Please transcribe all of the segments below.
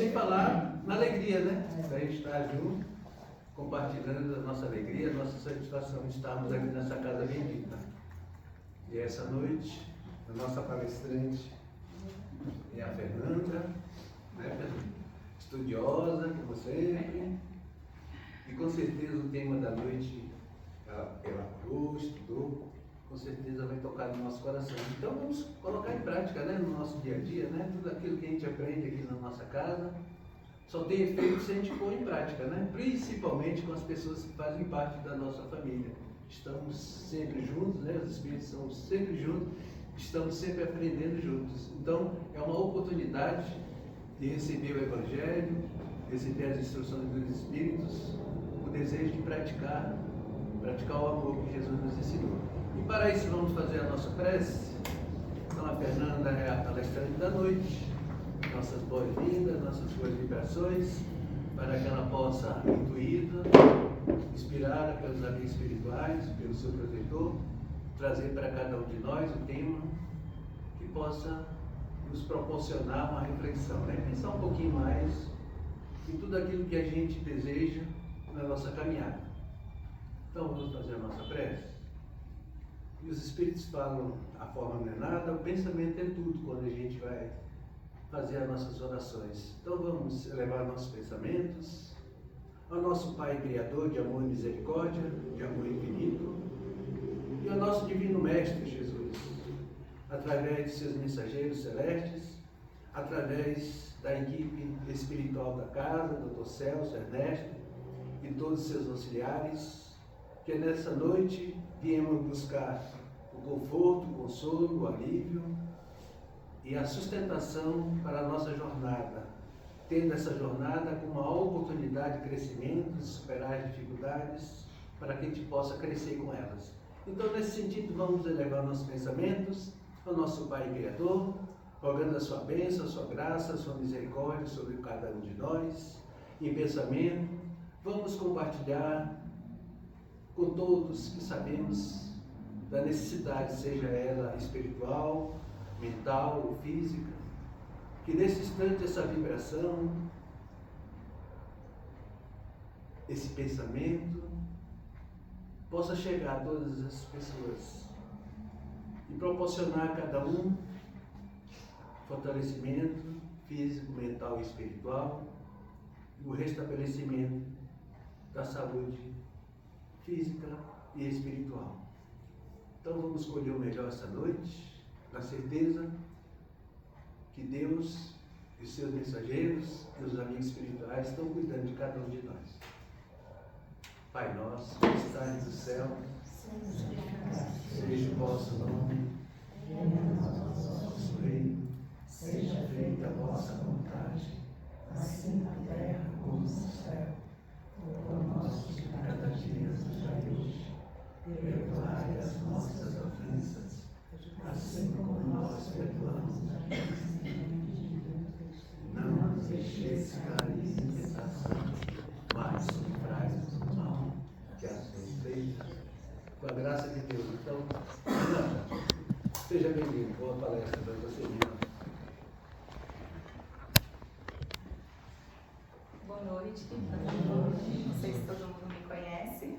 sem falar na alegria, né? A gente está junto, compartilhando a nossa alegria, a nossa satisfação de estarmos aqui nessa casa bendita. E essa noite, a nossa palestrante é a Fernanda, né, Fernanda? Estudiosa, como sempre. E com certeza o tema da noite, ela falou, estudou, com certeza vai tocar no nosso coração. Então vamos colocar em prática, né, no nosso dia a dia, né? Tudo aquilo que a gente aprende aqui na nossa casa só tem efeito se a gente pôr em prática, né? Principalmente com as pessoas que fazem parte da nossa família. Estamos sempre juntos, né? Os espíritos são sempre juntos, estamos sempre aprendendo juntos. Então é uma oportunidade de receber o Evangelho, receber as instruções dos espíritos, o desejo de praticar o amor que Jesus nos ensinou. E para isso vamos fazer a nossa prece. Então a Fernanda é a palestrante da noite, nossas boas-vindas, nossas boas vibrações, para que ela possa, intuída, inspirada pelos amigos espirituais, pelo seu protetor, trazer para cada um de nós o tema que possa nos proporcionar uma reflexão, né? Pensar um pouquinho mais em tudo aquilo que a gente deseja na nossa caminhada. Então vamos fazer a nossa prece. E os Espíritos falam, a forma não é nada, o pensamento é tudo quando a gente vai fazer as nossas orações. Então vamos elevar nossos pensamentos ao nosso Pai Criador de amor e misericórdia, de amor infinito, e ao nosso Divino Mestre Jesus, através de seus mensageiros celestes, através da equipe espiritual da casa, Dr. Celso, Ernesto e todos os seus auxiliares, que nessa noite viemos buscar o conforto, o consolo, o alívio e a sustentação para a nossa jornada, tendo essa jornada como uma oportunidade de crescimento, de superar as dificuldades, para que a gente possa crescer com elas. Então, nesse sentido, vamos elevar nossos pensamentos ao nosso Pai Criador, rogando a sua bênção, a sua graça, a sua misericórdia sobre cada um de nós. Em pensamento, vamos compartilhar com todos que sabemos da necessidade, seja ela espiritual, mental ou física, que nesse instante essa vibração, esse pensamento, possa chegar a todas as pessoas e proporcionar a cada um fortalecimento físico, mental e espiritual e o restabelecimento da saúde física e espiritual. Então vamos escolher o melhor essa noite, na certeza que Deus e seus mensageiros e os amigos espirituais estão cuidando de cada um de nós. Pai nosso, que estás no céu, seja o vosso nome, venha a nós o vosso reino, seja feita a vossa vontade, assim na terra como no céu. O pão nosso de cada dia nos dai hoje, perdoai as nossas ofensas, assim como nós perdoamos a não nos deixeis cair em tentação, mas livrai-nos do mal, que assim seja, com a graça de Deus. Então, seja bem-vindo, boa palestra para você, Nina. Boa noite. Não sei se todo mundo me conhece,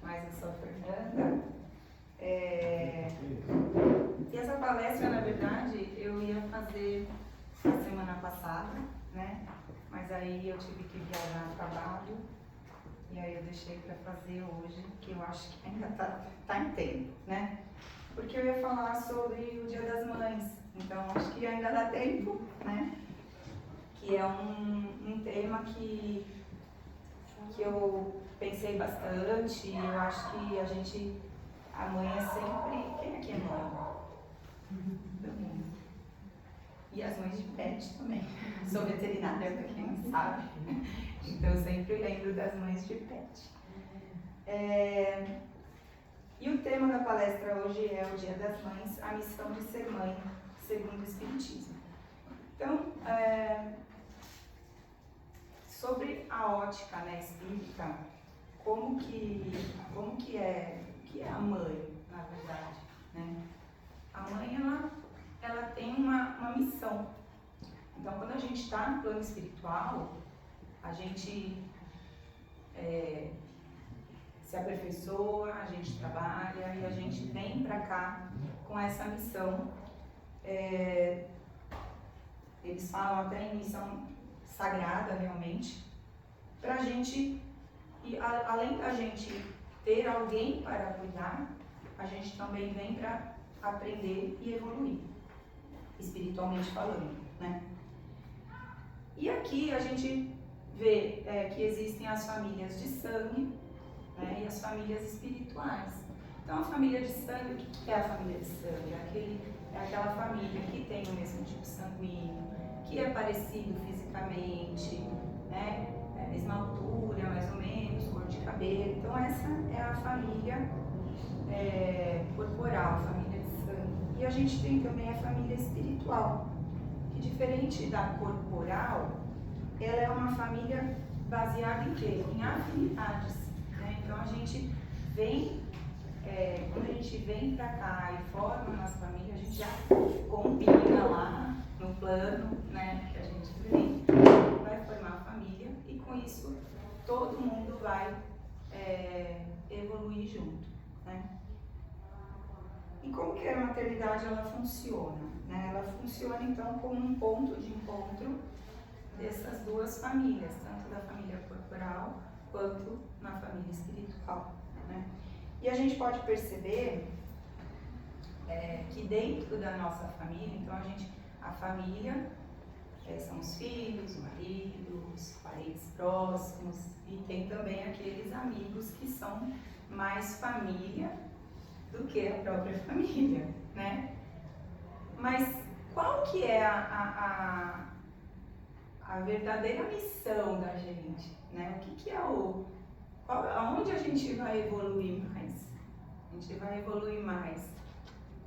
mas eu sou a Fernanda. E essa palestra, na verdade, eu ia fazer na semana passada, né? Mas aí eu tive que viajar no trabalho e aí eu deixei para fazer hoje, que eu acho que ainda tá em tempo, né? Porque eu ia falar sobre o Dia das Mães, então acho que ainda dá tempo, né? Que é um tema que eu pensei bastante, e eu acho que a mãe é sempre, quem aqui é mãe? Todo mundo. E as mães de pet também. Sou veterinária, para quem não sabe, então eu sempre lembro das mães de pet. E o tema da palestra hoje é o Dia das Mães, a missão de ser mãe, segundo o Espiritismo. Então, sobre a ótica, né, espírita, como que é a mãe, na verdade, né? A mãe, ela tem uma missão, Então, quando a gente está no plano espiritual, a gente se aperfeiçoa, a gente trabalha e a gente vem para cá com essa missão. Eles falam até em missão sagrada, realmente, para a gente, e além da gente ter alguém para cuidar, a gente também vem para aprender e evoluir, espiritualmente falando, né? E aqui a gente vê que existem as famílias de sangue, né, e as famílias espirituais. Então, a família de sangue, o que é a família de sangue? É aquela família que tem o mesmo tipo sanguíneo, que é parecido fisicamente, né, é a mesma altura, mais ou menos, cor de cabelo. Então, essa é a família corporal, a família de sangue. E a gente tem também a família espiritual, que diferente da corporal, ela é uma família baseada em quê? Em afinidades. Então a gente vem, quando a gente vem pra cá e forma a nossa família, a gente já combina lá no plano, né, que a gente vem, vai formar a família e com isso todo mundo vai evoluir junto, né? E como que a maternidade ela funciona? Né? Ela funciona então como um ponto de encontro dessas duas famílias, tanto da família corporal quanto na família espiritual, né? E a gente pode perceber que dentro da nossa família, então a família são os filhos, o marido, os parentes próximos e tem também aqueles amigos que são mais família do que a própria família, né? Mas qual que é a verdadeira missão da gente, né? O que é aonde a gente vai evoluir mais? A gente vai evoluir mais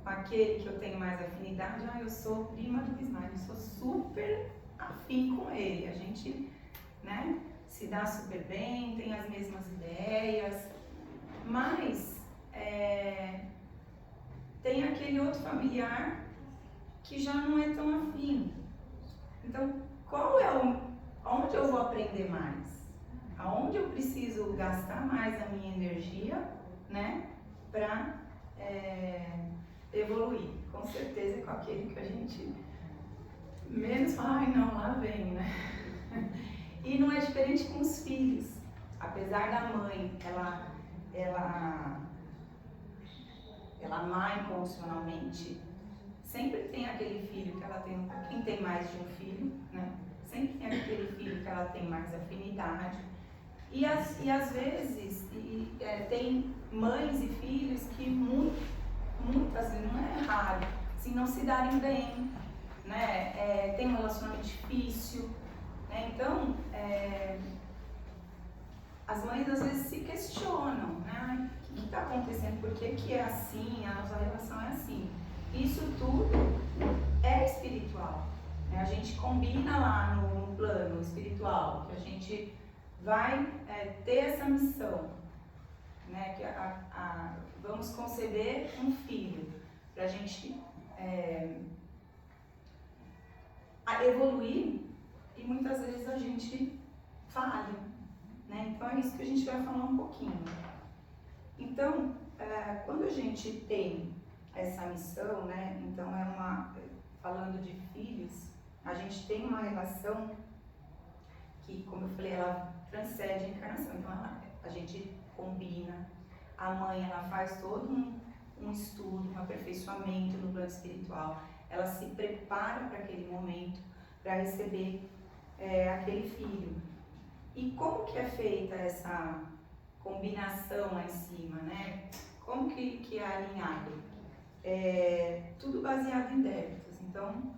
com aquele que eu tenho mais afinidade. Eu sou prima do Bismarck, eu sou super afim com ele. A gente, né, se dá super bem, tem as mesmas ideias, mas tem aquele outro familiar que já não é tão afim. Então, onde eu vou aprender mais? Aonde eu preciso gastar mais a minha energia, né, para evoluir? Com certeza com aquele que a gente menos fala, não, lá vem, né? E não é diferente com os filhos. Apesar da mãe, ela amar incondicionalmente, sempre tem aquele filho que ela tem, quem tem mais de um filho, né? Sempre tem aquele filho que ela tem mais afinidade. E às vezes tem mães e filhos que muitas vezes, não é raro, assim, não se darem bem, né? Tem um relacionamento difícil, né? Então, as mães às vezes se questionam, né? O que está acontecendo? Por que é assim? A nossa relação é assim. Isso tudo é espiritual, né? A gente combina lá no plano espiritual que a gente vai ter essa missão, né? Que vamos conceber um filho para a gente evoluir e muitas vezes a gente falha, né? Então é isso que a gente vai falar um pouquinho. Então, quando a gente tem essa missão, né? Então falando de filhos, a gente tem uma relação que, como eu falei, ela transcende a encarnação. Então a gente combina, a mãe ela faz todo um estudo, um aperfeiçoamento no plano espiritual, ela se prepara para aquele momento, para receber aquele filho. E como que é feita essa combinação lá em cima, né? Como que é alinhado? Tudo baseado em débitos. Então,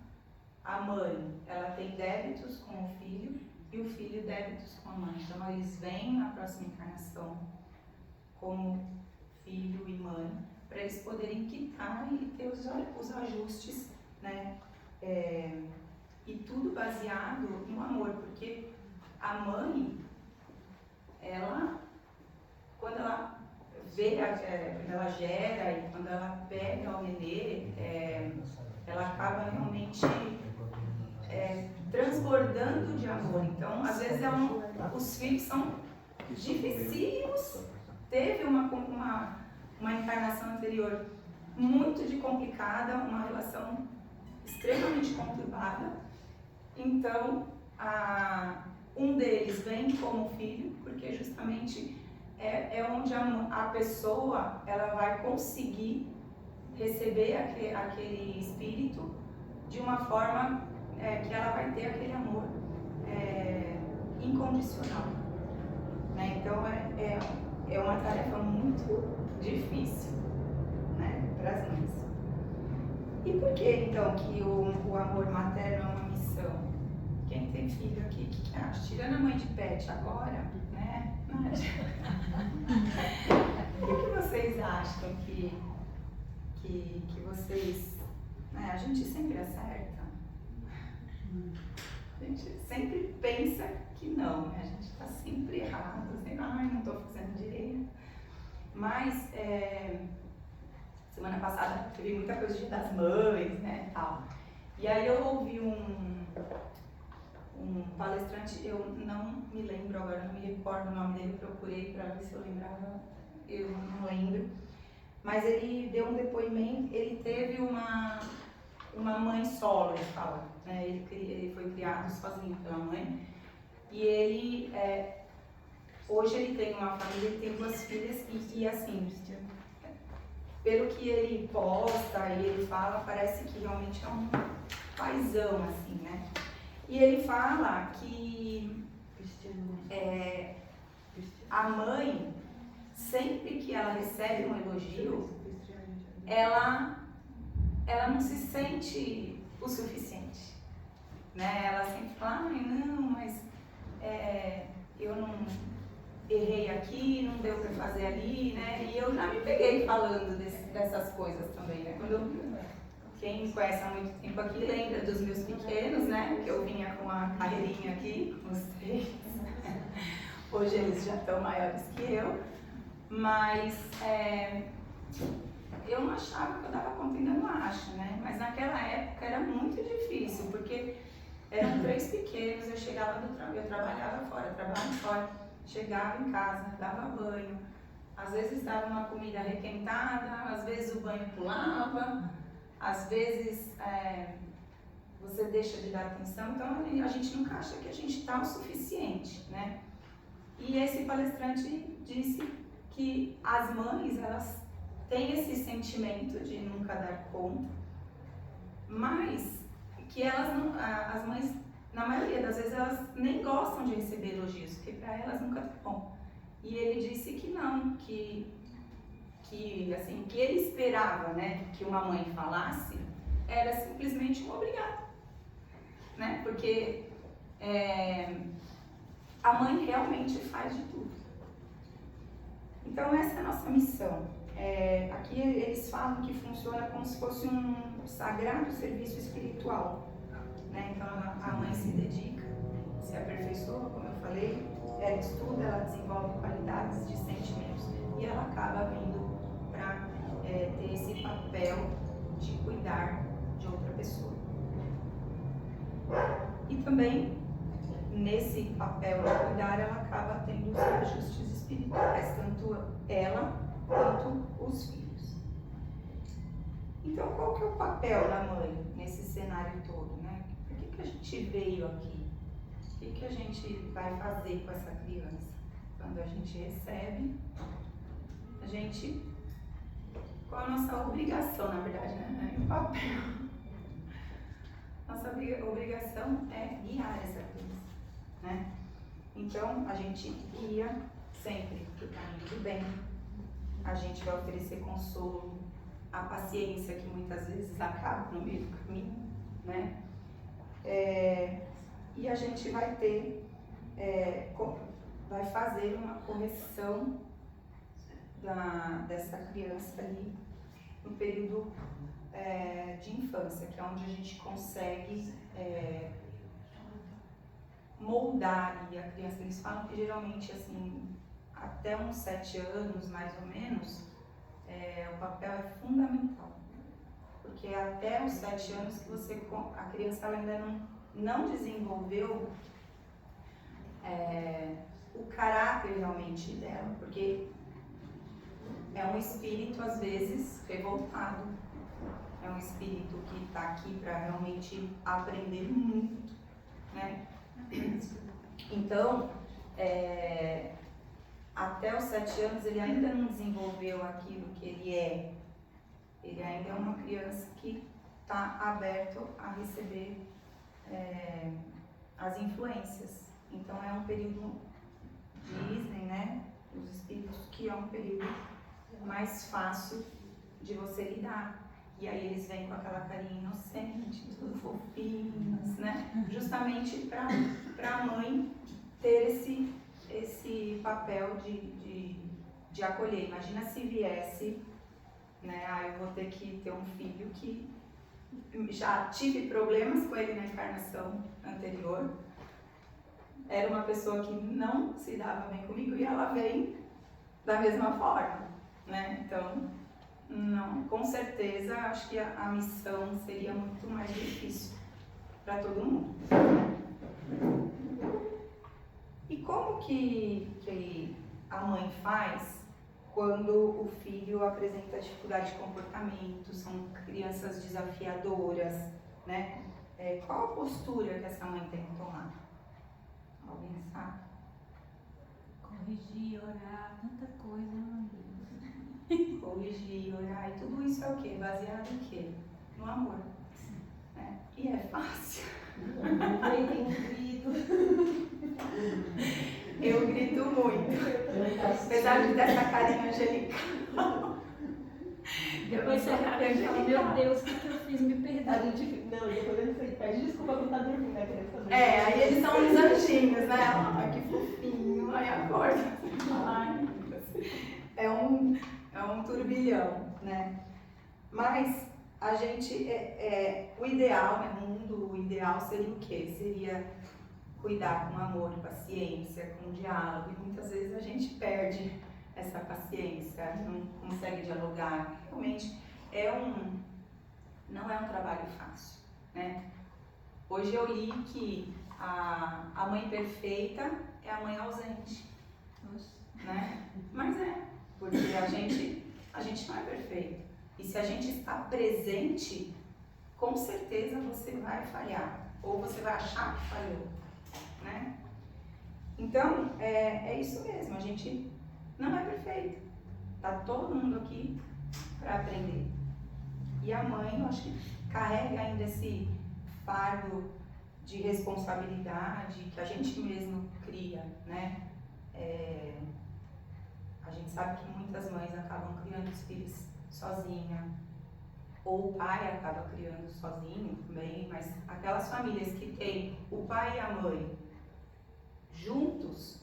a mãe, ela tem débitos com o filho e o filho débitos com a mãe. Então, eles vêm na próxima encarnação como filho e mãe, para eles poderem quitar e ter os ajustes, né? E tudo baseado no amor, porque a mãe, quando ela quando ela gera e quando ela pega o nenê, ela acaba realmente transbordando de amor. Então, às vezes, os filhos são dificílimos. Teve uma encarnação anterior muito complicada, uma relação extremamente conturbada. Então, um deles vem como filho, porque justamente é onde a pessoa ela vai conseguir receber aquele espírito de uma forma que ela vai ter aquele amor incondicional, né? Então é uma tarefa muito difícil, né, para as mães. E por que então que o amor materno é uma missão? Quem tem filho aqui, o que acha? Tirando a mãe de pet agora, né? O que vocês acham que vocês... Né? A gente sempre acerta. A gente sempre pensa que não, né? A gente está sempre errado, sempre, não estou fazendo direito. Mas, semana passada teve muita coisa de Dia das Mães, né, tal. E aí eu ouvi um palestrante, eu não me lembro agora, não me recordo o nome dele, procurei para ver se eu lembrava, eu não lembro. Mas ele deu um depoimento, ele teve uma mãe solo, ele fala, né? Ele foi criado sozinho pela mãe. E ele, hoje ele tem uma família, ele tem 2 filhas e assim, pelo que ele posta e ele fala, parece que realmente é um paizão, assim, né? E ele fala que a mãe, sempre que ela recebe um elogio, ela não se sente o suficiente, né? Ela sempre fala, não, mas eu não errei aqui, não deu para fazer ali, né? E eu já me peguei falando dessas coisas também, né? Quem me conhece há muito tempo aqui lembra dos meus pequenos, né? Que eu vinha com a carreirinha aqui, com os 3. Hoje eles já estão maiores que eu, mas eu não achava que eu dava conta, ainda não acho, né? Mas naquela época era muito difícil, porque eram 3 pequenos, eu chegava do trabalho, eu trabalhava fora, chegava em casa, dava banho, às vezes dava uma comida requentada, às vezes o banho pulava, às vezes você deixa de dar atenção, então a gente nunca acha que a gente está o suficiente, né? E esse palestrante disse que as mães, elas têm esse sentimento de nunca dar conta, mas que elas não, as mães, na maioria das vezes, elas nem gostam de receber elogios, porque para elas nunca tá bom. E ele disse que não, que assim, o que ele esperava, né, que uma mãe falasse, era simplesmente um obrigado, né, porque a mãe realmente faz de tudo. Então essa é a nossa missão. Aqui eles falam que funciona como se fosse um sagrado serviço espiritual, né? Então a mãe se dedica, se aperfeiçoa, como eu falei, ela estuda, ela desenvolve qualidades de sentimentos e ela acaba vindo para ter esse papel de cuidar de outra pessoa. E também nesse papel de cuidar, ela acaba tendo os ajustes espirituais, tanto ela quanto os filhos. Então, qual que é o papel da mãe nesse cenário todo, né? Por que a gente veio aqui? O que a gente vai fazer com essa criança? Quando a gente recebe, a gente, qual a nossa obrigação, na verdade, né? O papel. Nossa obrigação é guiar essa criança, né? Então, a gente guia sempre para o caminho do bem, a gente vai oferecer consolo, a paciência que muitas vezes acaba no meio do caminho, né? E a gente vai ter, vai fazer uma correção dessa criança ali no período de infância, que é onde a gente consegue moldar ali a criança. Eles falam que geralmente assim, até uns 7 anos mais ou menos, o papel é fundamental, porque até os 7 anos que a criança ela ainda não desenvolveu o caráter realmente dela, porque é um espírito às vezes revoltado, é um espírito que está aqui para realmente aprender muito, né? Então, até os 7 anos ele ainda não desenvolveu aquilo que ele é. Ele ainda é uma criança que está aberto a receber as influências. Então é um período, dizem, né, os espíritos, que é um período mais fácil de você lidar. E aí eles vêm com aquela carinha inocente, tudo fofinhos, né? Justamente para a mãe ter esse papel de acolher. Imagina se viesse, né? Eu vou ter que ter um filho que já tive problemas com ele na encarnação anterior. Era uma pessoa que não se dava bem comigo e ela vem da mesma forma, né? Então, não, com certeza, acho que a missão seria muito mais difícil para todo mundo. E como que a mãe faz quando o filho apresenta dificuldade de comportamento, são crianças desafiadoras, né? Qual a postura que essa mãe tem que tomar? Alguém sabe? Corrigir, orar, tanta coisa, mãe. Corrigir, orar, e tudo isso é o quê? Baseado em quê? No amor. E é fácil. Eu grito muito. Apesar de ter essa carinha angelical. Depois você acaba e fala, meu Deus, o que eu fiz? Me perdoa. Não, depois a gente pede desculpa por estar dormindo, né? Aí eles são uns anjinhos, né? Ai, que fofinho. Aí acorda. Ai, meu Deus. É um turbilhão, né? Mas a gente, o ideal, né? No mundo, o ideal seria o quê? Seria cuidar com amor, paciência, com diálogo. E muitas vezes a gente perde essa paciência, não consegue dialogar. Realmente não é um trabalho fácil, né? Hoje eu li que a mãe perfeita é a mãe ausente, né? Mas porque a gente não é perfeito. E se a gente está presente, com certeza você vai falhar, ou você vai achar que falhou, né? Então, é isso mesmo, a gente não é perfeito. Tá todo mundo aqui para aprender. E a mãe, eu acho que carrega ainda esse fardo de responsabilidade que a gente mesmo cria, né? A gente sabe que muitas mães acabam criando os filhos sozinha, ou o pai acaba criando sozinho também, mas aquelas famílias que tem o pai e a mãe juntos,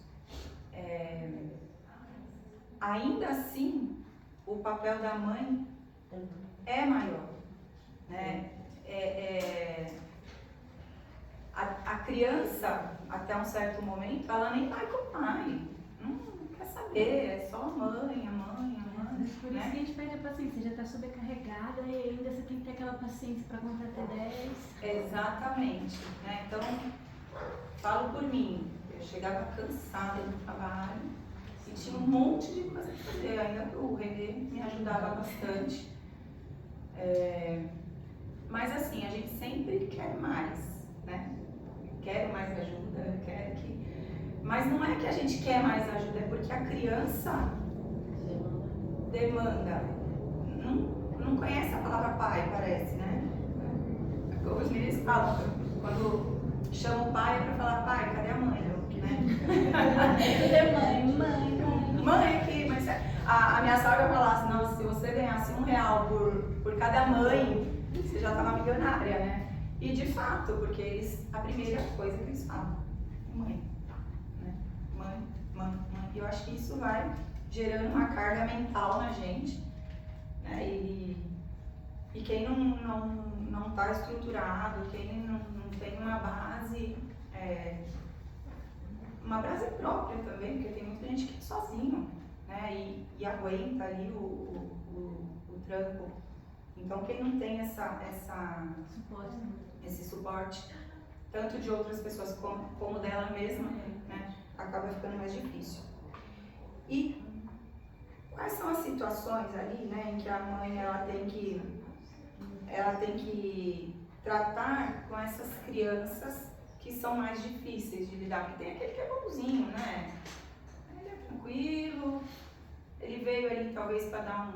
ainda assim o papel da mãe é maior, né? A criança, até um certo momento, ela nem vai com o pai, não quer saber, é só a mãe. Por isso que a gente perde a paciência, já está sobrecarregada e ainda você tem que ter aquela paciência para contar até 10. Exatamente, né? Então, falo por mim, eu chegava cansada do trabalho e tinha um monte de coisa para fazer, ainda o Renê me ajudava bastante. Mas assim, a gente sempre quer mais, né? Quero mais ajuda, mas não é que a gente quer mais ajuda, é porque a criança demanda. Não conhece a palavra pai, parece, né? Os meninos falam, quando chamam o pai é pra falar, pai, cadê a mãe? Cadê mãe? Mãe aqui, mas a minha sogra falasse, não, se você ganhasse R$1 por cada mãe, você já tava milionária, né? E de fato, porque a primeira coisa que eles falam, mãe, né? Mãe. E eu acho que isso vai gerando uma carga mental na gente, né? E quem não tá estruturado, quem não tem uma base própria também, porque tem muita gente que é sozinho, né? E aguenta ali o tranco. Então quem não tem esse suporte, tanto de outras pessoas como dela mesma, né, acaba ficando mais difícil. E quais são as situações ali, né, em que a mãe ela tem que tratar com essas crianças que são mais difíceis de lidar? Porque tem aquele que é bonzinho, né? Ele é tranquilo, ele veio ali talvez para dar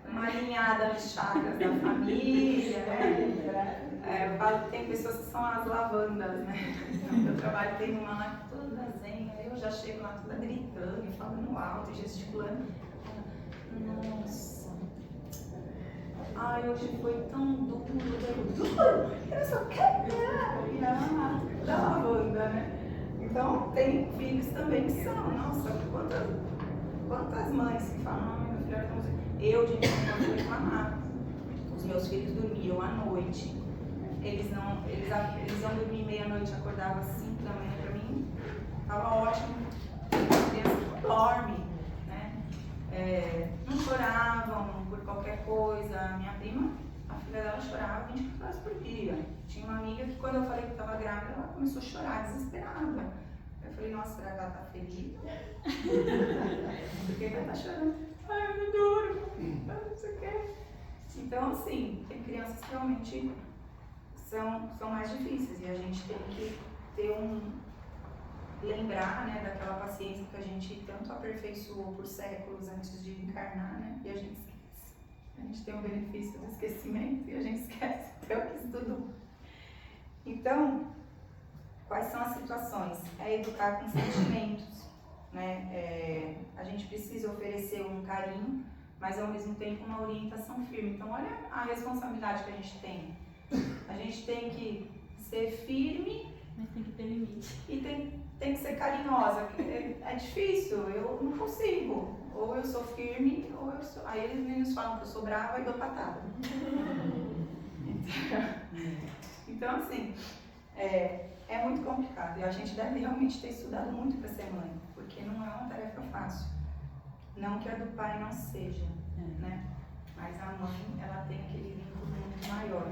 uma alinhada nos chakras da família, né? Eu falo que tem pessoas que são as lavandas, né? Então, eu trabalho, tem uma lá toda zen, aí eu já chego lá toda gritando, falando alto, gesticulando. Nossa! Ai, hoje foi tão duro, eu só quero e da lavanda, né? Então, tem filhos também que são, nossa, quantas mães que falam, ai, meu filho era tão... Eu, de mim, não posso reclamar. Os meus filhos dormiram à noite. Eles iam dormir meia-noite, acordavam às 5 da manhã. Pra mim, tava ótimo. A criança não dorme, né? Não choravam por qualquer coisa. A minha prima, a filha dela chorava 24 horas por dia. Tinha uma amiga que, quando eu falei que estava grávida, ela começou a chorar, desesperada. Eu falei, nossa, será que ela tá feliz? Por que ela tá chorando? Ai, eu não durmo, não sei o quê. Então, assim, tem crianças que realmente são mais difíceis e a gente tem que ter lembrar, né, daquela paciência que a gente tanto aperfeiçoou por séculos antes de encarnar, né, e a gente esquece. A gente tem o benefício do esquecimento e a gente esquece até o que estudou. Então, quais são as situações? É educar com sentimentos, né? A gente precisa oferecer um carinho, mas ao mesmo tempo uma orientação firme. Então, olha a responsabilidade que a gente tem. A gente tem que ser firme, mas tem que ter limite. E tem que ser carinhosa. É difícil, eu não consigo. Ou eu sou firme, ou eu sou... Aí eles meninos falam que eu sou brava e dou patada. Então, assim, é muito complicado. E a gente deve realmente ter estudado muito para ser mãe, porque não é uma tarefa fácil. Não que a do pai não seja, né? Mas a mãe, ela tem aquele vínculo muito maior.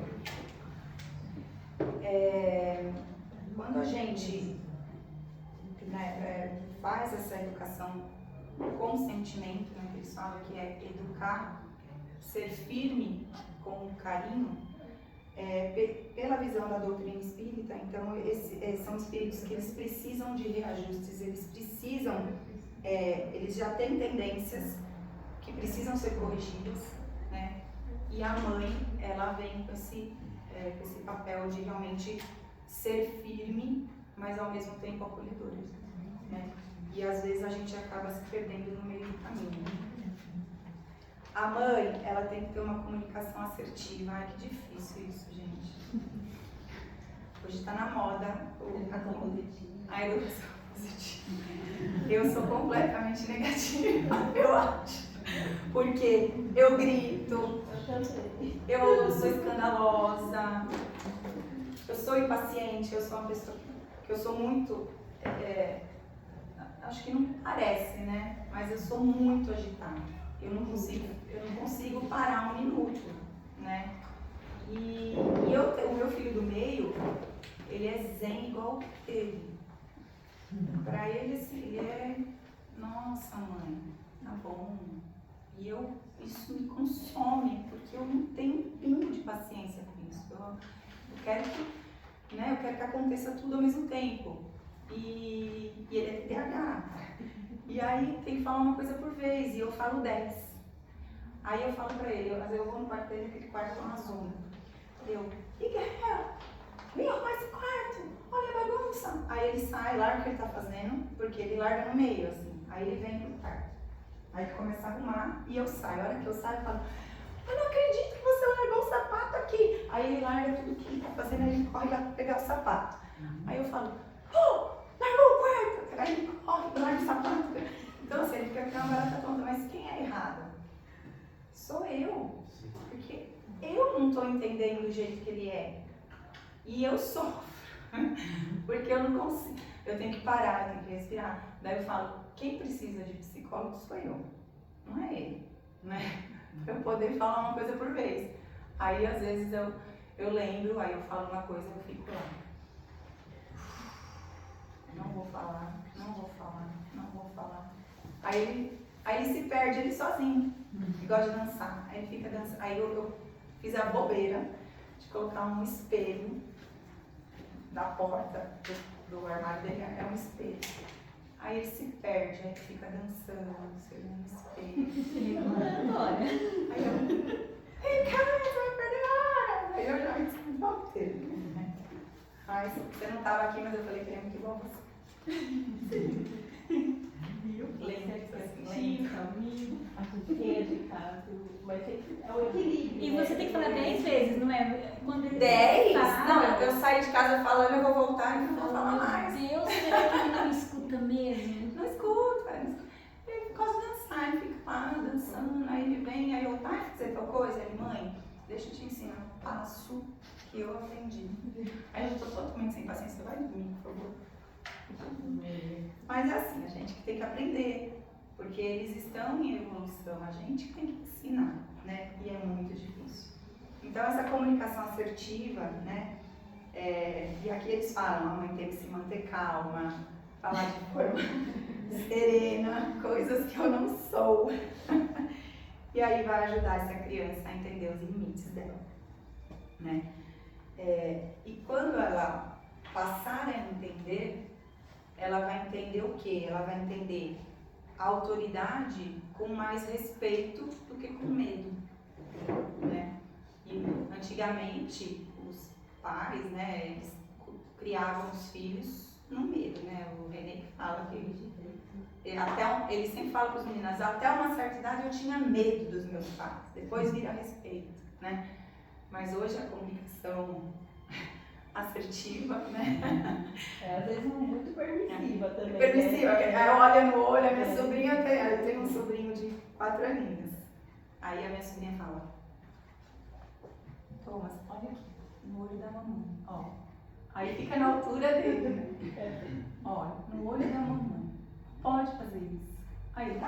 Quando a gente faz essa educação com sentimento, né, que eles falam que é educar, ser firme com carinho, pela visão da doutrina espírita, então são espíritos que eles precisam de reajustes, eles já têm tendências que precisam ser corrigidas, né? E a mãe, ela vem com esse papel de realmente ser firme, mas ao mesmo tempo acolhedora, né? E às vezes a gente acaba se perdendo no meio do caminho. A mãe, ela tem que ter uma comunicação assertiva. Ai, que difícil isso, gente. Hoje está na moda a educação positiva. Eu sou completamente negativa, eu acho. Porque eu grito, eu sou escandalosa, eu sou impaciente, eu sou uma pessoa que eu sou muito... acho que não parece, né? Mas eu sou muito agitada. Eu não consigo parar um minuto, né? E o meu filho do meio, ele é zen igual ele. Pra ele, assim, ele é... Nossa, mãe, tá bom. E isso me consome, porque eu não tenho um pingo de paciência com isso. Eu quero que aconteça tudo ao mesmo tempo. E ele é TDAH. E aí tem que falar uma coisa por vez, e eu falo 10. Aí eu falo pra ele, às vezes eu vou no quarto dele, aquele quarto é uma zona. Guerreiro, vem arrumar esse quarto, olha a bagunça. Aí ele sai, larga o que ele tá fazendo, porque ele larga no meio, assim. Aí ele vem pro quarto. Aí ele começa a arrumar e eu saio. A hora que eu saio, eu falo, eu não acredito que você largou o sapato aqui. Aí ele larga tudo que ele tá fazendo, aí ele corre lá pra pegar o sapato. Aí eu falo, largou o quarto. Aí ele corre, larga o sapato. Então assim, ele fica com uma barata tonta, mas quem é errado? Sou eu. Porque eu não tô entendendo do jeito que ele é. E eu sofro. Porque eu não consigo. Eu tenho que parar, eu tenho que respirar. Daí eu falo, quem precisa de psicólogo sou eu, não é ele, né? Pra eu poder falar uma coisa por vez. Aí às vezes eu lembro, aí eu falo uma coisa, eu fico lá. Não vou falar, não vou falar, não vou falar. Aí ele se perde, ele sozinho. Ele gosta de dançar. Aí ele fica dançando. Aí eu fiz a bobeira de colocar um espelho da porta do armário dele, é um espelho. Aí ele se perde, aí ele fica dançando, no espelho. Aí eu, ei, cara, você vai perder a hora! Aí eu já me descontrolei. Ai, você não estava aqui, mas eu falei que ele é muito bom. A cozinha de casa, mas é o equilíbrio. E você tem que falar 10 vezes, não é? Quando ele 10? fala, Não, eu saio de casa falando, eu vou voltar e não vou falar Meu mais. Deus, será que ele não escuta mesmo? Não escuta, ele gosta de dançar, ele fica lá dançando, aí ele vem, aí eu, tá, você tal coisa? Ele, mãe, deixa eu te ensinar um passo que eu aprendi. Aí eu tô totalmente sem paciência, vai dormir, por favor. Mas é assim, a gente que tem que aprender, porque eles estão em evolução, a gente que tem que ensinar, né? E é muito difícil. Então essa comunicação assertiva, né? E aqui eles falam, a mãe tem que se manter calma, falar de forma serena, coisas que eu não sou. E aí vai ajudar essa criança a entender os limites dela, né? E quando ela passar a entender, ela vai entender o quê? Ela vai entender a autoridade com mais respeito do que com medo, né? E antigamente os pais, né, eles criavam os filhos no medo, né? O René que fala que ele sempre fala para os meninos, até uma certa idade eu tinha medo dos meus pais, depois vira respeito, né? Mas hoje a comunicação assertiva, né? Às vezes muito permissiva também. Permissiva, né? olha no olho, a minha sobrinha eu tenho um sobrinho de 4 aninhos. Aí a minha sobrinha fala, Thomas, olha aqui, no olho da mamãe, ó. Aí fica na altura dele, né? Olha, no olho da mamãe, pode fazer isso. Aí,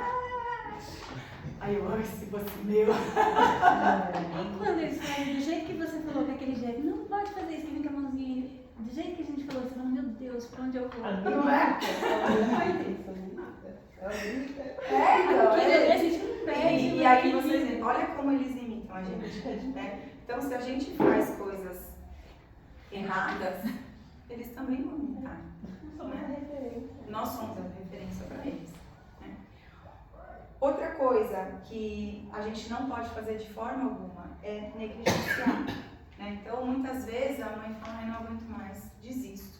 aí eu, ai, se fosse meu. E quando eles fazem do jeito que você falou, com aquele jeito, não pode fazer isso, que vem com a mãozinha, do jeito que a gente falou, você fala, meu Deus, pra onde eu vou? Não é? Então, Então, a gente não perde. e aí vocês, olha como eles imitam a gente, né? Então, se a gente faz coisas erradas, eles também vão imitar. Nós somos a referência para eles. Né? Outra coisa que a gente não pode fazer de forma alguma é negligenciar. Né? Então, muitas vezes a mãe fala, não aguento mais, desisto.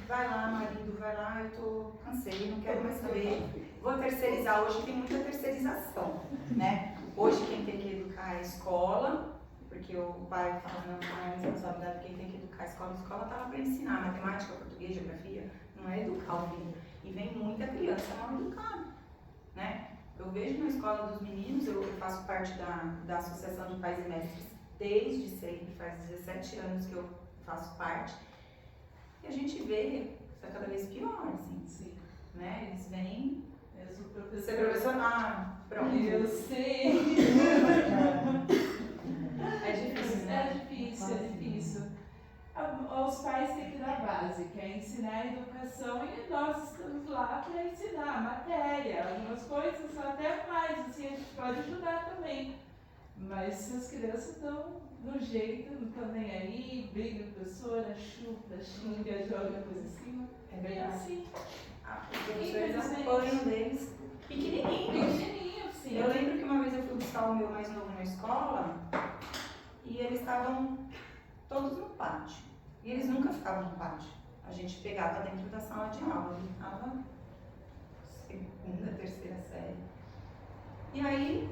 Vai lá, marido, vai lá, eu cansei, não quero mais saber. Vou terceirizar, hoje tem muita terceirização, né? Hoje quem tem que educar é a escola, porque o pai fala, não é responsabilidade de quem tem que educar a escola está lá para ensinar matemática, português, geografia, não é educar o filho. E vem muita criança mal educada, né? Eu vejo na escola dos meninos, eu faço parte da Associação de Pais e Mestres desde sempre, faz 17 anos que eu faço parte, e a gente vê que está cada vez pior, assim. Sim. Né? Eles vêm. Eu sou professora. Você é professora? Pronto. Eu sei. É difícil, né? É difícil. Os pais têm que dar base, que é ensinar a educação, e nós estamos lá para ensinar a matéria, algumas coisas até mais, assim, a gente pode ajudar também. Mas se as crianças estão do jeito, não estão nem aí, briga com a professora, chuta, xinga, joga coisa em cima, é bem assim. Os professores apoiam deles pequenininhos. Pequenininho, sim. Eu lembro que uma vez eu fui buscar o meu mais novo na escola e eles estavam todos no pátio. E eles nunca ficavam no pátio. A gente pegava dentro da sala de aula. Ele estava segunda, terceira série. E aí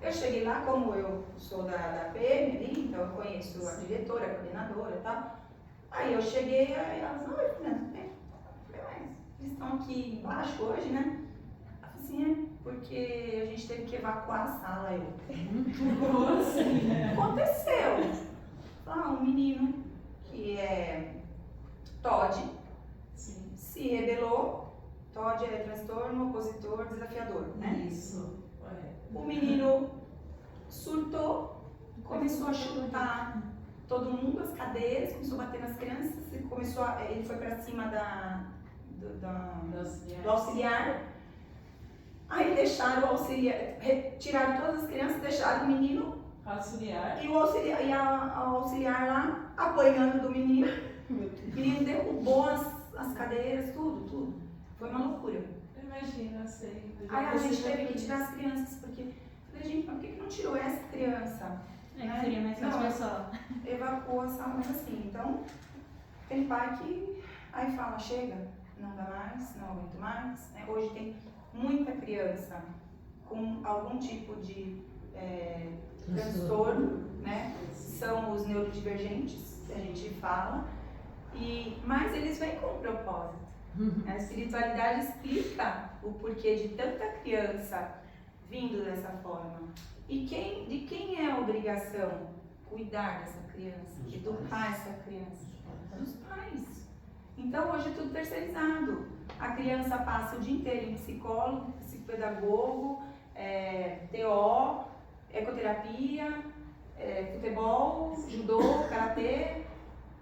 eu cheguei lá, como eu sou da PM ali, então eu conheço a diretora, a coordenadora e tal. Aí eu cheguei, aí elas, oi, Fernanda, tudo bem? Eu falei, mas eles estão aqui embaixo hoje, né? Ela falou assim, é porque a gente teve que evacuar a sala. Eu, Como assim? aconteceu. Um menino que é Todd Sim. se rebelou. Todd é transtorno, opositor, desafiador, né? Isso. O menino surtou, começou a chutar, todo mundo, as cadeiras, começou a bater nas crianças, ele foi pra cima do auxiliar. Aí deixaram o auxiliar, tiraram todas as crianças, deixaram o menino Auxiliar. e a auxiliar lá apanhando do menino. O menino derrubou as cadeiras, tudo. Foi uma loucura. Imagina, eu sei. Aí a gente teve que tirar as crianças, porque falei, gente, mas por que não tirou essa criança? É que seria mais fácil, só. Evacuou a sala, mas assim, então tem pai que aí fala, chega, não dá mais, não aguento mais. Né? Hoje tem muita criança com algum tipo de transtorno, né? São os neurodivergentes, que a gente fala, mas eles vêm com um propósito. A espiritualidade explica o porquê de tanta criança vindo dessa forma. E de quem é a obrigação? Cuidar dessa criança, educar essa criança. Dos pais. Então hoje é tudo terceirizado. A criança passa o dia inteiro em psicólogo, psicopedagogo, TO, ecoterapia, futebol, judô, karatê,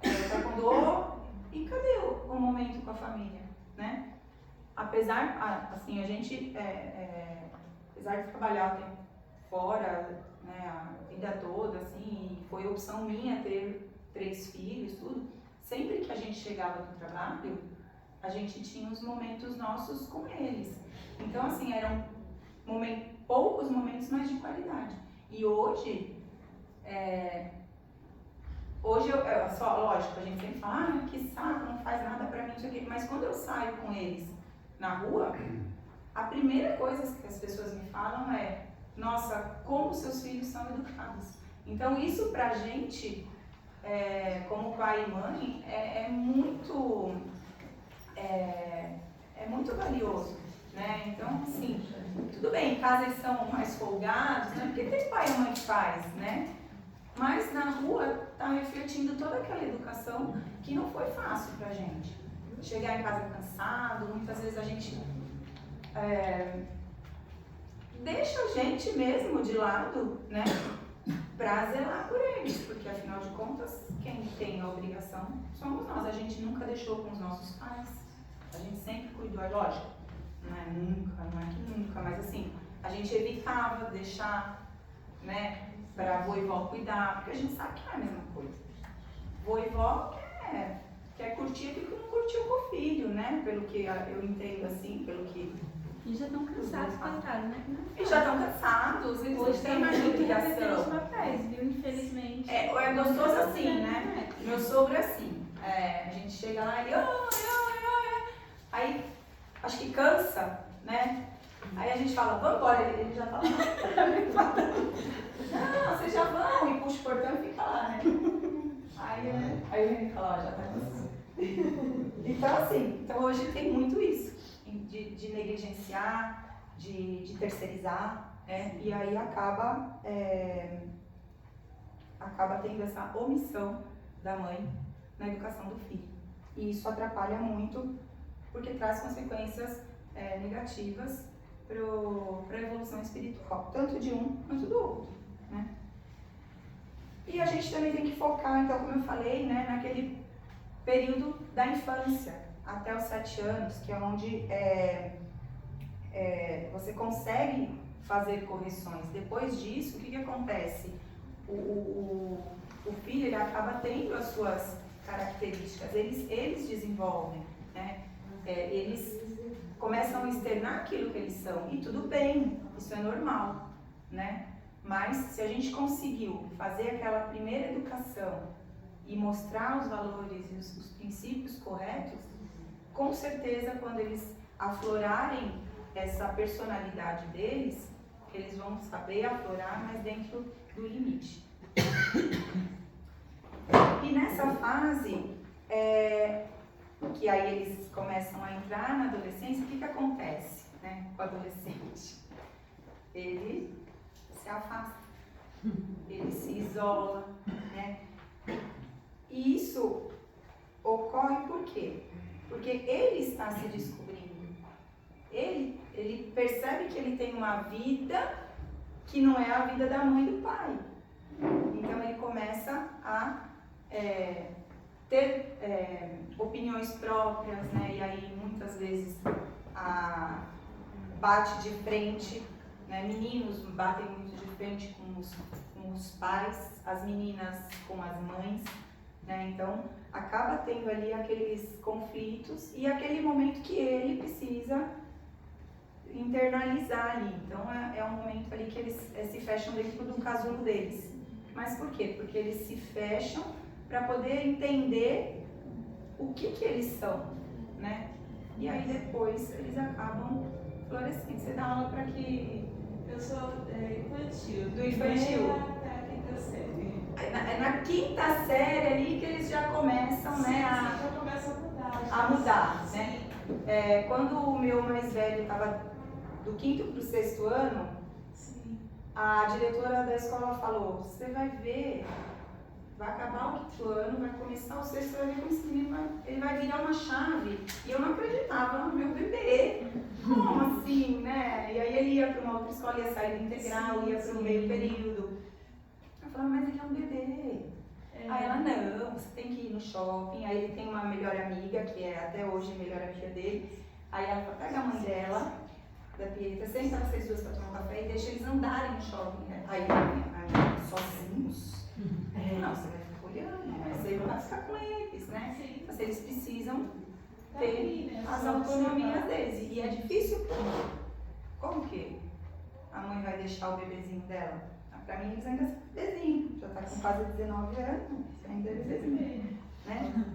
taekwondo. E cadê o momento com a família, né? Apesar, assim, a gente, apesar de trabalhar o tempo fora, né, a vida toda, assim, e foi opção minha ter 3 filhos, tudo, sempre que a gente chegava do trabalho, a gente tinha os momentos nossos com eles. Então, assim, eram poucos momentos, mas de qualidade. E hoje, lógico, a gente sempre fala, que saco, não faz nada pra mim, isso aqui. Mas quando eu saio com eles na rua, a primeira coisa que as pessoas me falam é: nossa, como seus filhos são educados. Então isso pra gente, como pai e mãe, é muito valioso, né? Então, assim, tudo bem, em casa eles são mais folgados, né? Porque tem pai e mãe que faz, né? Mas na rua tá refletindo toda aquela educação que não foi fácil pra gente. Chegar em casa cansado, muitas vezes a gente deixa a gente mesmo de lado, né? Pra zelar por eles, porque afinal de contas, quem tem a obrigação somos nós. A gente nunca deixou com os nossos pais, a gente sempre cuidou, é lógico, não é que nunca, mas assim, a gente evitava deixar, né? Para avô e vó cuidar, porque a gente sabe que não é a mesma coisa. Vô e vó quer curtir aquilo que não curtiu com o filho, né? Pelo que eu entendo assim, pelo que... E já estão cansados, coitados, né? E já estão cansados, eles têm mais obrigação. Os papéis, viu? Infelizmente. É gostoso assim, né? Meu sogro é assim. A gente chega lá e... Aí, acho que cansa, né? Aí a gente fala, vamos embora, ele já fala, não, vocês já vão, e puxa o portão e fica lá, né? Aí ele fala, ó, já tá cansado. Então assim, hoje tem muito isso, de negligenciar, de terceirizar, né? E aí acaba tendo essa omissão da mãe na educação do filho. E isso atrapalha muito, porque traz consequências negativas para a evolução espiritual, tanto de um quanto do outro, né? E a gente também tem que focar, então, como eu falei, né, naquele período da infância, até os 7 anos, que é onde você consegue fazer correções. Depois disso, o que acontece? O filho, ele acaba tendo as suas características, eles desenvolvem, né? Eles começam a externar aquilo que eles são, e tudo bem, isso é normal, né? Mas se a gente conseguiu fazer aquela primeira educação e mostrar os valores e os princípios corretos, com certeza quando eles aflorarem essa personalidade deles, eles vão saber aflorar, mas dentro do limite. E nessa fase, que aí eles começam a entrar na adolescência, o que acontece, né, com o adolescente? Ele se afasta, ele se isola, né? E isso ocorre por quê? Porque ele está se descobrindo. Ele percebe que ele tem uma vida que não é a vida da mãe e do pai. Então ele começa a ter opiniões próprias, né? E aí muitas vezes bate de frente, né? Meninos batem muito de frente com os pais, as meninas com as mães, né? Então acaba tendo ali aqueles conflitos e aquele momento que ele precisa internalizar ali. Então é um momento ali que eles se fecham dentro do casulo deles. Mas por quê? Porque eles se fecham para poder entender o que eles são, né? E aí depois eles acabam florescendo. Você dá aula para que... Eu sou infantil. Do infantil. Até a quinta série. É na quinta série ali que eles já começam, né, Já começa a mudar. a mudar, né? Quando o meu mais velho estava do 5º para o 6º ano, Sim. a diretora da escola falou, você vai ver, vai acabar o 5º ano, vai começar o 6º, você vai ver como esse menino ele vai virar uma chave. E eu não acreditava no meu bebê. Como assim, né? E aí ele ia para uma outra escola, ia sair do integral, ia para o meio período. Eu falava, mas ele é um bebê. Aí ela, não, você tem que ir no shopping. Aí ele tem uma melhor amiga, que é até hoje a melhor amiga dele. Aí ela fala, pega a mãe dela, da Pietra, senta vocês duas para tomar um café e deixa eles andarem no shopping. Aí sozinhos? Não, você vai ficar olhando, mas você vai ficar com eles, né? Sim. Mas eles precisam Tá ter aí, né? as Só autonomias observar. deles. E é difícil. Como que a mãe vai deixar o bebezinho dela? Pra mim eles ainda são bebezinho. Já tá com quase 19 anos, ainda é bebezinho, né?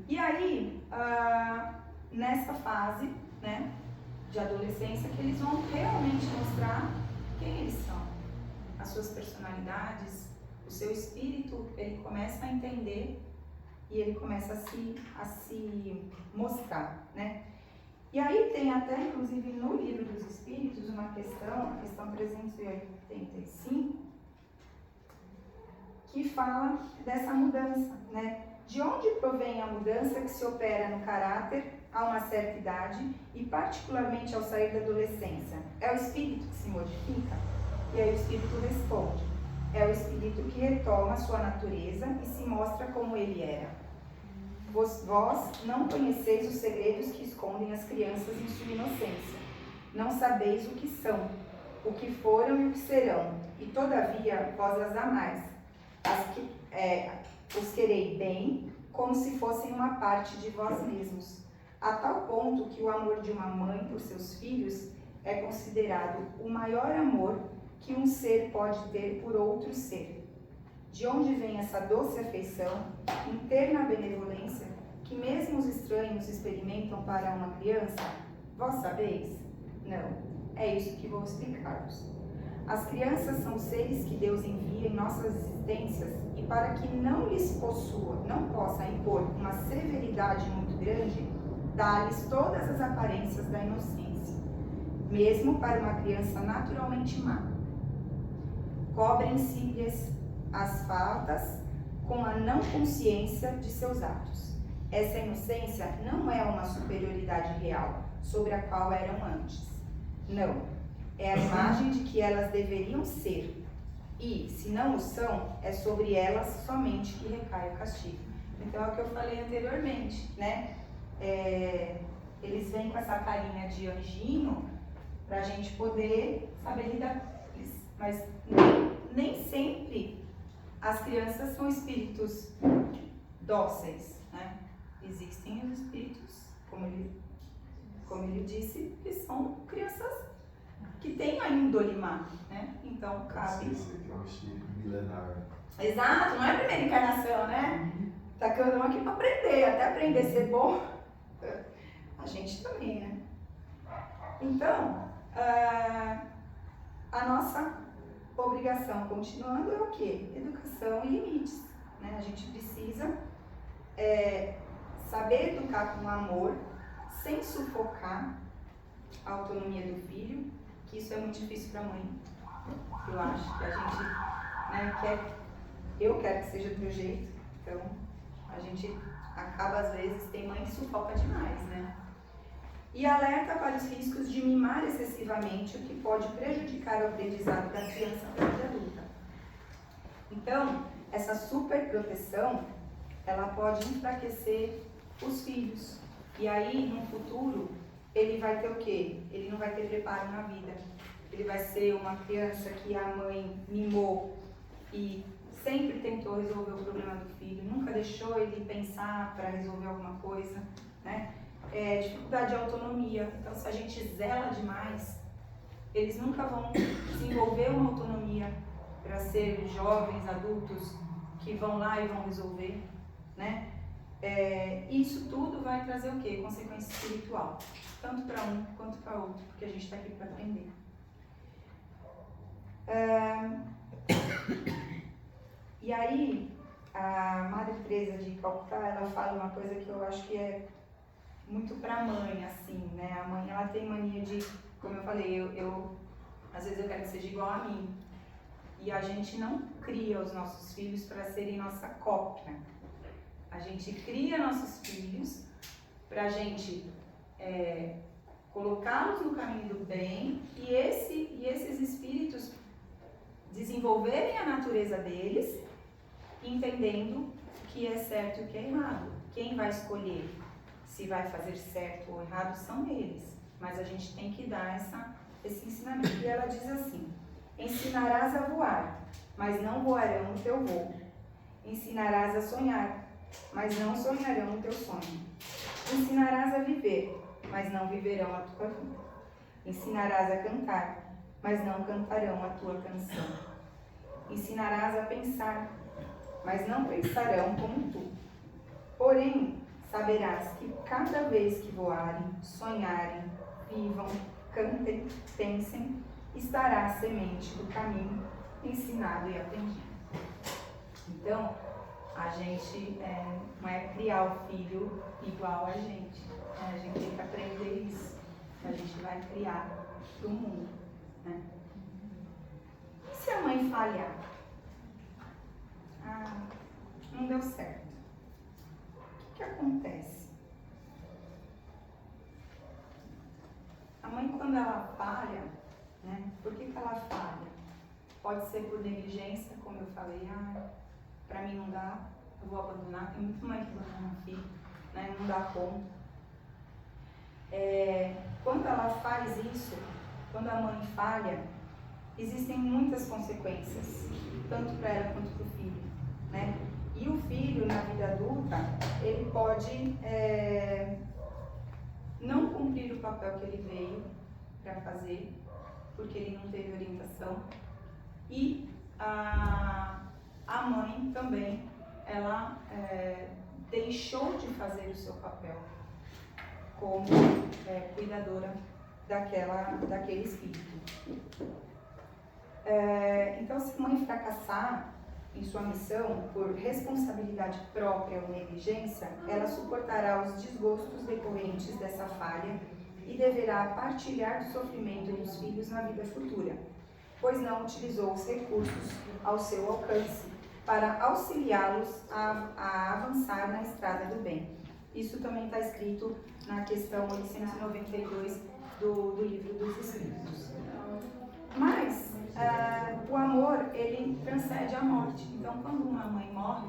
E aí, nessa fase, né, de adolescência, que eles vão realmente mostrar quem eles são, as suas personalidades, o seu espírito, ele começa a entender e ele começa a se mostrar, né? E aí tem até, inclusive, no Livro dos Espíritos, uma questão, a questão 385, que fala dessa mudança, né? De onde provém a mudança que se opera no caráter a uma certa idade e particularmente ao sair da adolescência? É o espírito que se modifica? E aí o espírito responde, é o espírito que retoma sua natureza e se mostra como ele era. Vós não conheceis os segredos que escondem as crianças em sua inocência. Não sabeis o que são, o que foram e o que serão, e todavia vós as amais. Os querei bem, como se fossem uma parte de vós mesmos, a tal ponto que o amor de uma mãe por seus filhos é considerado o maior amor que um ser pode ter por outro ser. De onde vem essa doce afeição, interna benevolência, que mesmo os estranhos experimentam para uma criança? Vós sabeis? Não. É isso que vou explicar-vos. As crianças são seres que Deus envia em nossas existências e para que não lhes não possa impor uma severidade muito grande, dá-lhes todas as aparências da inocência, mesmo para uma criança naturalmente má. Cobrem-se-lhes as faltas com a não consciência de seus atos. Essa inocência não é uma superioridade real sobre a qual eram antes. Não. É a imagem de que elas deveriam ser. E, se não o são, é sobre elas somente que recai o castigo. Então, é o que eu falei anteriormente, né? Eles vêm com essa carinha de anjinho pra gente poder saber lidar com eles. Mas nem sempre as crianças são espíritos dóceis, né? Existem os espíritos, como ele disse, que são crianças que têm a índole má, né? Então, cabe... Esse aqui é um espírito milenar. Exato, não é a primeira encarnação, né? Tá que eu não aqui para aprender, até aprender a ser bom, a gente também, né? Então, a nossa obrigação, continuando, é o quê? Educação e limites, né? A gente precisa saber educar com amor, sem sufocar a autonomia do filho, que isso é muito difícil para a mãe. Eu acho que a gente, né, eu quero que seja do meu jeito, então a gente acaba, às vezes, tem mãe que sufoca demais, né? E alerta para os riscos de mimar excessivamente, o que pode prejudicar o aprendizado da criança para a vida adulta. Então, essa super proteção, ela pode enfraquecer os filhos. E aí, no futuro, ele vai ter o quê? Ele não vai ter preparo na vida. Ele vai ser uma criança que a mãe mimou e sempre tentou resolver o problema do filho, nunca deixou ele pensar para resolver alguma coisa, né? Dificuldade de autonomia. Então, se a gente zela demais, eles nunca vão desenvolver uma autonomia para ser jovens, adultos, que vão lá e vão resolver, né? Isso tudo vai trazer o quê? Consequência espiritual, tanto para um quanto para outro, porque a gente está aqui para aprender. E aí, a Madre Teresa de Calcutá, ela fala uma coisa que eu acho que é muito para a mãe, assim, né? A mãe, ela tem mania de, como eu falei, às vezes eu quero que seja igual a mim. E a gente não cria os nossos filhos para serem nossa cópia. A gente cria nossos filhos para a gente colocá-los no caminho do bem e esses espíritos desenvolverem a natureza deles, entendendo o que é certo e o que é errado. Quem vai escolher se vai fazer certo ou errado são eles, mas a gente tem que dar esse ensinamento. E ela diz assim: ensinarás a voar, mas não voarão o teu voo. Ensinarás a sonhar, mas não sonharão o teu sonho. Ensinarás a viver, mas não viverão a tua vida. Ensinarás a cantar, mas não cantarão a tua canção. Ensinarás a pensar, mas não pensarão como tu. Porém, saberás que cada vez que voarem, sonharem, vivam, cantem, pensem, estará a semente do caminho ensinado e aprendido. Então, a gente não é criar o filho igual a gente. A gente tem que aprender isso. A gente vai criar do mundo, né? E se a mãe falhar? Não deu certo. O que acontece? A mãe, quando ela falha, né? Por que ela falha? Pode ser por negligência, como eu falei, pra mim não dá, eu vou abandonar. Tem muita mãe que abandona o filho, né? Não dá conta. Quando ela faz isso, quando a mãe falha, existem muitas consequências, tanto para ela quanto para o filho, né? E o filho, na vida adulta, ele pode não cumprir o papel que ele veio para fazer, porque ele não teve orientação. E a mãe também, ela deixou de fazer o seu papel como cuidadora daquele espírito. Então, se a mãe fracassar em sua missão por responsabilidade própria ou negligência, ela suportará os desgostos decorrentes dessa falha e deverá partilhar do sofrimento dos filhos na vida futura, pois não utilizou os recursos ao seu alcance para auxiliá-los a avançar na estrada do bem. Isso também está escrito na questão 892 do Livro dos Espíritos. Mas o amor, ele transcende a morte. Então, quando uma mãe morre,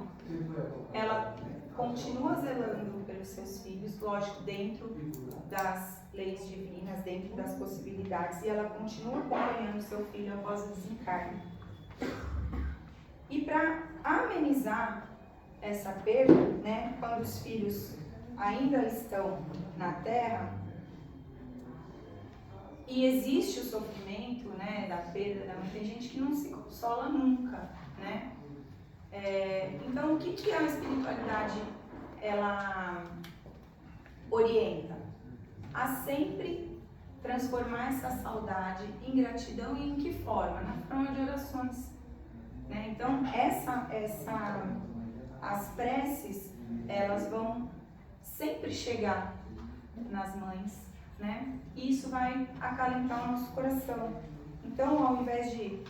ela continua zelando pelos seus filhos, lógico, dentro das leis divinas, dentro das possibilidades, e ela continua acompanhando seu filho após o desencarne. E para amenizar essa perda, né, quando os filhos ainda estão na Terra, e existe o sofrimento, né, da perda da mãe, tem gente que não se consola nunca, né? Então, o que a espiritualidade, ela orienta? A sempre transformar essa saudade em gratidão. E em que forma? Na forma de orações, né? Então, as preces, elas vão sempre chegar nas mães, né? E isso vai acalentar o nosso coração. Então, ao invés de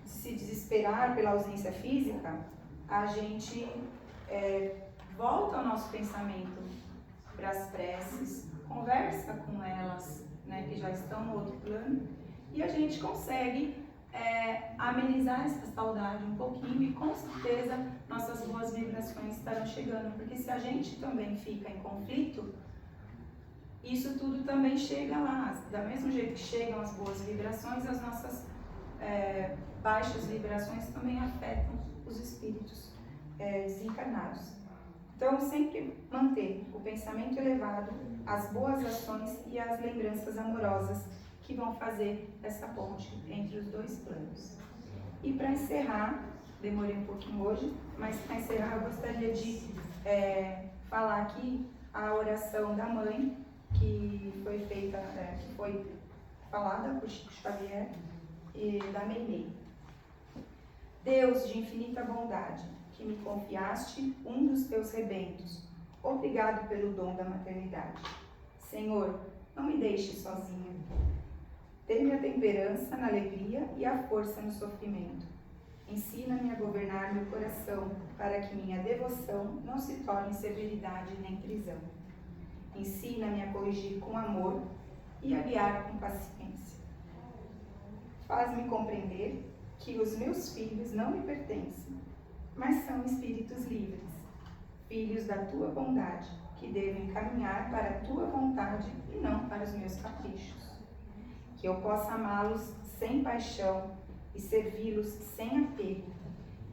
se desesperar pela ausência física, a gente volta o nosso pensamento para as preces, conversa com elas, né, que já estão no outro plano, e a gente consegue amenizar essa saudade um pouquinho e com certeza nossas boas vibrações estarão chegando, porque se a gente também fica em conflito, isso tudo também chega lá. Da mesmo jeito que chegam as boas vibrações, as nossas baixas vibrações também afetam os espíritos desencarnados. Então, sempre manter o pensamento elevado, as boas ações e as lembranças amorosas que vão fazer essa ponte entre os dois planos. E para encerrar, demorei um pouquinho hoje, mas para encerrar eu gostaria de falar aqui a oração da mãe, que foi feita, que foi falada por Chico Xavier e da Meimei. Deus de infinita bondade, que me confiaste um dos teus rebentos, obrigado pelo dom da maternidade. Senhor, não me deixe sozinha. Dê-me a temperança na alegria e a força no sofrimento. Ensina-me a governar meu coração, para que minha devoção não se torne severidade nem prisão. Ensina-me a corrigir com amor e a guiar com paciência. Faz-me compreender que os meus filhos não me pertencem, mas são espíritos livres, filhos da tua bondade, que devem caminhar para a tua vontade e não para os meus caprichos. Que eu possa amá-los sem paixão e servi-los sem apego,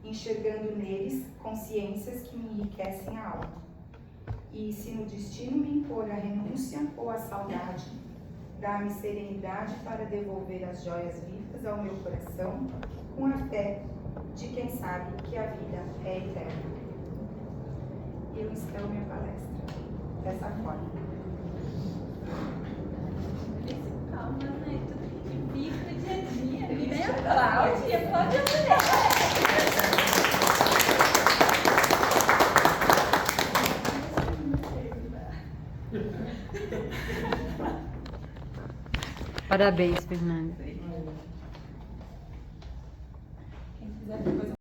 enxergando neles consciências que me enriquecem a alma. E se no destino me impor a renúncia ou a saudade, dá-me serenidade para devolver as joias vivas ao meu coração, com a fé de quem sabe que a vida é eterna. Eu encerro minha palestra dessa forma. Calma, né? Tudo que vive no dia a dia. Me vem a Cláudia, pode olhar. Parabéns, Fernanda. Quem quiser depois